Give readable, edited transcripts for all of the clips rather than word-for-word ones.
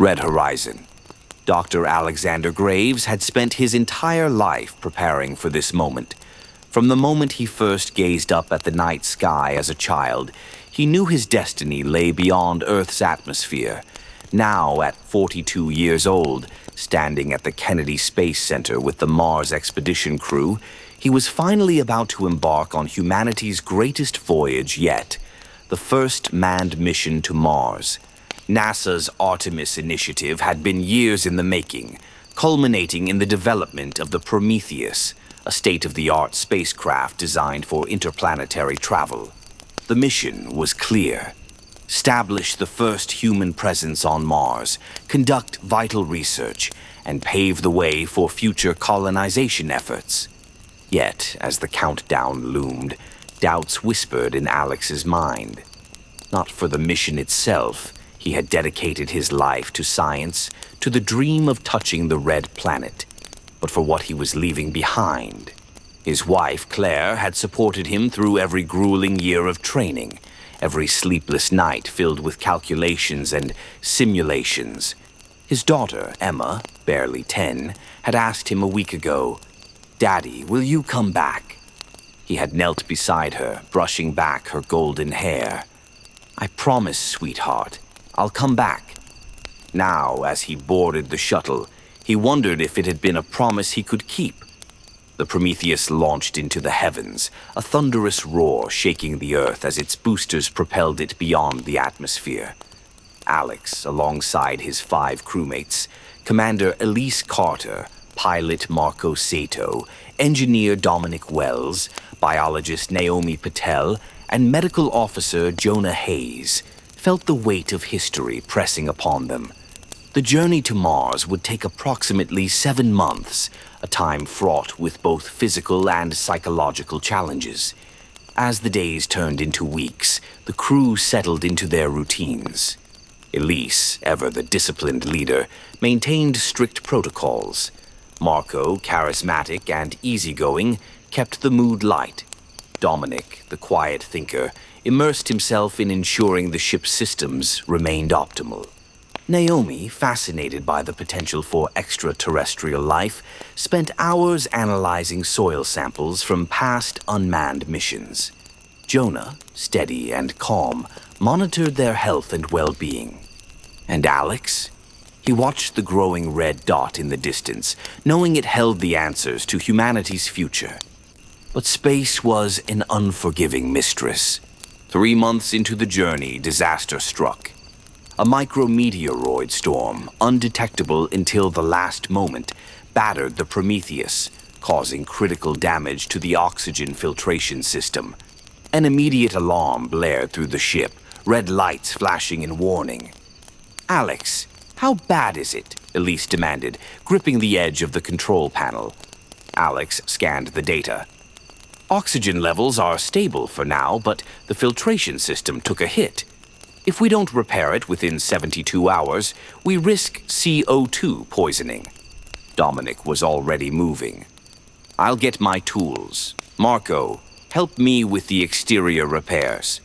Red Horizon. Dr. Alexander Graves had spent his entire life preparing for this moment. From the moment he first gazed up at the night sky as a child, he knew his destiny lay beyond Earth's atmosphere. Now, at 42 years old, standing at the Kennedy Space Center with the Mars expedition crew, he was finally about to embark on humanity's greatest voyage yet, the first manned mission to Mars. NASA's Artemis initiative had been years in the making, culminating in the development of the Prometheus, a state-of-the-art spacecraft designed for interplanetary travel. The mission was clear. Establish the first human presence on Mars, conduct vital research, and pave the way for future colonization efforts. Yet, as the countdown loomed, doubts whispered in Alex's mind. Not for the mission itself. He had dedicated his life to science, to the dream of touching the red planet, but for what he was leaving behind. His wife, Claire, had supported him through every grueling year of training, every sleepless night filled with calculations and simulations. His daughter, Emma, barely 10, had asked him a week ago, "Daddy, will you come back?" He had knelt beside her, brushing back her golden hair. "I promise, sweetheart, I'll come back." Now, as he boarded the shuttle, he wondered if it had been a promise he could keep. The Prometheus launched into the heavens, a thunderous roar shaking the Earth as its boosters propelled it beyond the atmosphere. Alex, alongside his 5 crewmates, Commander Elise Carter, pilot Marco Sato, engineer Dominic Wells, biologist Naomi Patel, and medical officer Jonah Hayes, felt the weight of history pressing upon them. The journey to Mars would take approximately 7 months, a time fraught with both physical and psychological challenges. As the days turned into weeks, the crew settled into their routines. Elise, ever the disciplined leader, maintained strict protocols. Marco, charismatic and easygoing, kept the mood light. Dominic, the quiet thinker, immersed himself in ensuring the ship's systems remained optimal. Naomi, fascinated by the potential for extraterrestrial life, spent hours analyzing soil samples from past unmanned missions. Jonah, steady and calm, monitored their health and well-being. And Alex? He watched the growing red dot in the distance, knowing it held the answers to humanity's future. But space was an unforgiving mistress. 3 months into the journey, disaster struck. A micrometeoroid storm, undetectable until the last moment, battered the Prometheus, causing critical damage to the oxygen filtration system. An immediate alarm blared through the ship, red lights flashing in warning. "Alex, how bad is it?" Elise demanded, gripping the edge of the control panel. Alex scanned the data. "Oxygen levels are stable for now, but the filtration system took a hit. If we don't repair it within 72 hours, we risk CO2 poisoning." Dominic was already moving. "I'll get my tools. Marco, help me with the exterior repairs."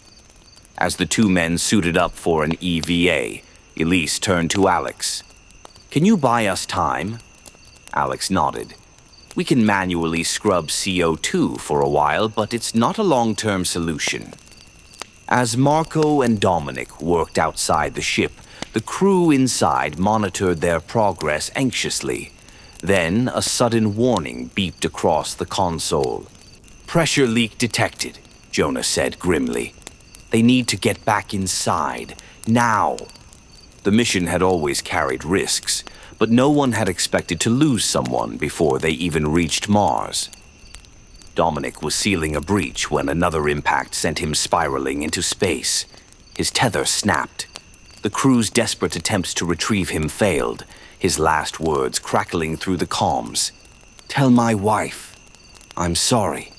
As the 2 men suited up for an EVA, Elise turned to Alex. "Can you buy us time?" Alex nodded. "We can manually scrub CO2 for a while, but it's not a long-term solution." As Marco and Dominic worked outside the ship, the crew inside monitored their progress anxiously. Then a sudden warning beeped across the console. "Pressure leak detected," Jonah said grimly. "They need to get back inside, now." The mission had always carried risks, but no one had expected to lose someone before they even reached Mars. Dominic was sealing a breach when another impact sent him spiraling into space. His tether snapped. The crew's desperate attempts to retrieve him failed, his last words crackling through the comms. "Tell my wife, I'm sorry."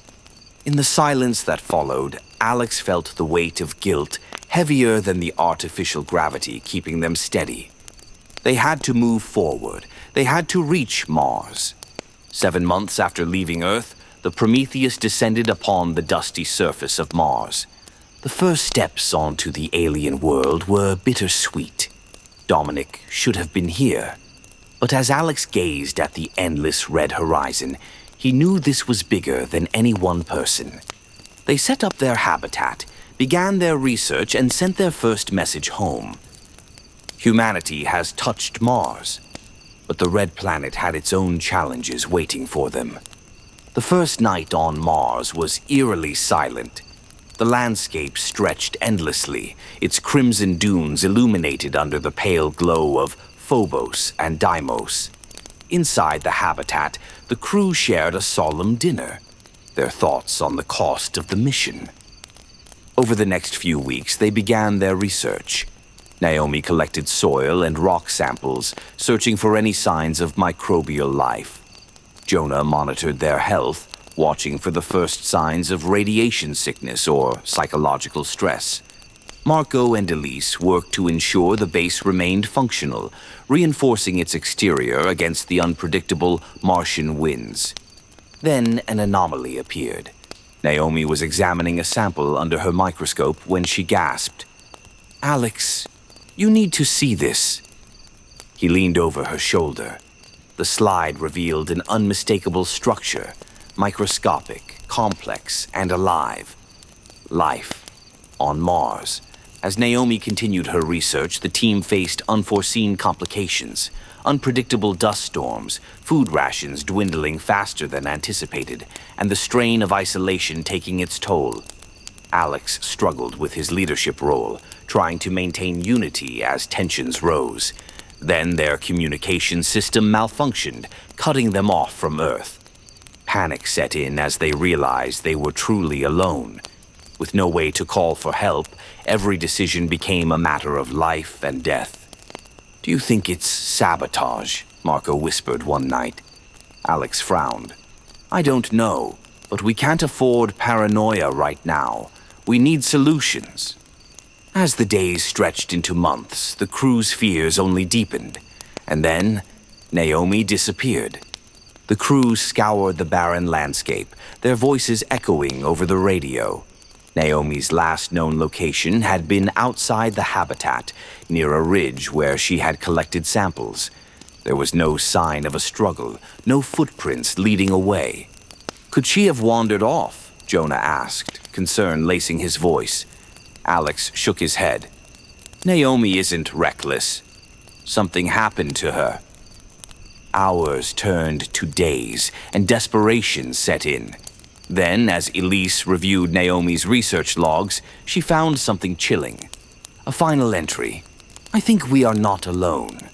In the silence that followed, Alex felt the weight of guilt heavier than the artificial gravity keeping them steady. They had to move forward. They had to reach Mars. 7 months after leaving Earth, the Prometheus descended upon the dusty surface of Mars. The first steps onto the alien world were bittersweet. Dominic should have been here. But as Alex gazed at the endless red horizon, he knew this was bigger than any one person. They set up their habitat, began their research, and sent their first message home. Humanity has touched Mars, but the red planet had its own challenges waiting for them. The first night on Mars was eerily silent. The landscape stretched endlessly, its crimson dunes illuminated under the pale glow of Phobos and Deimos. Inside the habitat, the crew shared a solemn dinner, their thoughts on the cost of the mission. Over the next few weeks, they began their research. Naomi collected soil and rock samples, searching for any signs of microbial life. Jonah monitored their health, watching for the first signs of radiation sickness or psychological stress. Marco and Elise worked to ensure the base remained functional, reinforcing its exterior against the unpredictable Martian winds. Then an anomaly appeared. Naomi was examining a sample under her microscope when she gasped, "Alex, you need to see this." He leaned over her shoulder. The slide revealed an unmistakable structure, microscopic, complex, and alive. Life on Mars. As Naomi continued her research, the team faced unforeseen complications, unpredictable dust storms, food rations dwindling faster than anticipated, and the strain of isolation taking its toll. Alex struggled with his leadership role, trying to maintain unity as tensions rose. Then their communication system malfunctioned, cutting them off from Earth. Panic set in as they realized they were truly alone. With no way to call for help, every decision became a matter of life and death. "Do you think it's sabotage?" Marco whispered one night. Alex frowned. "I don't know, but we can't afford paranoia right now. We need solutions." As the days stretched into months, the crew's fears only deepened. And then, Naomi disappeared. The crew scoured the barren landscape, their voices echoing over the radio. Naomi's last known location had been outside the habitat, near a ridge where she had collected samples. There was no sign of a struggle, no footprints leading away. "Could she have wandered off?" Jonah asked, concern lacing his voice. Alex shook his head. "Naomi isn't reckless. Something happened to her." Hours turned to days, and desperation set in. Then, as Elise reviewed Naomi's research logs, she found something chilling. A final entry. "I think we are not alone.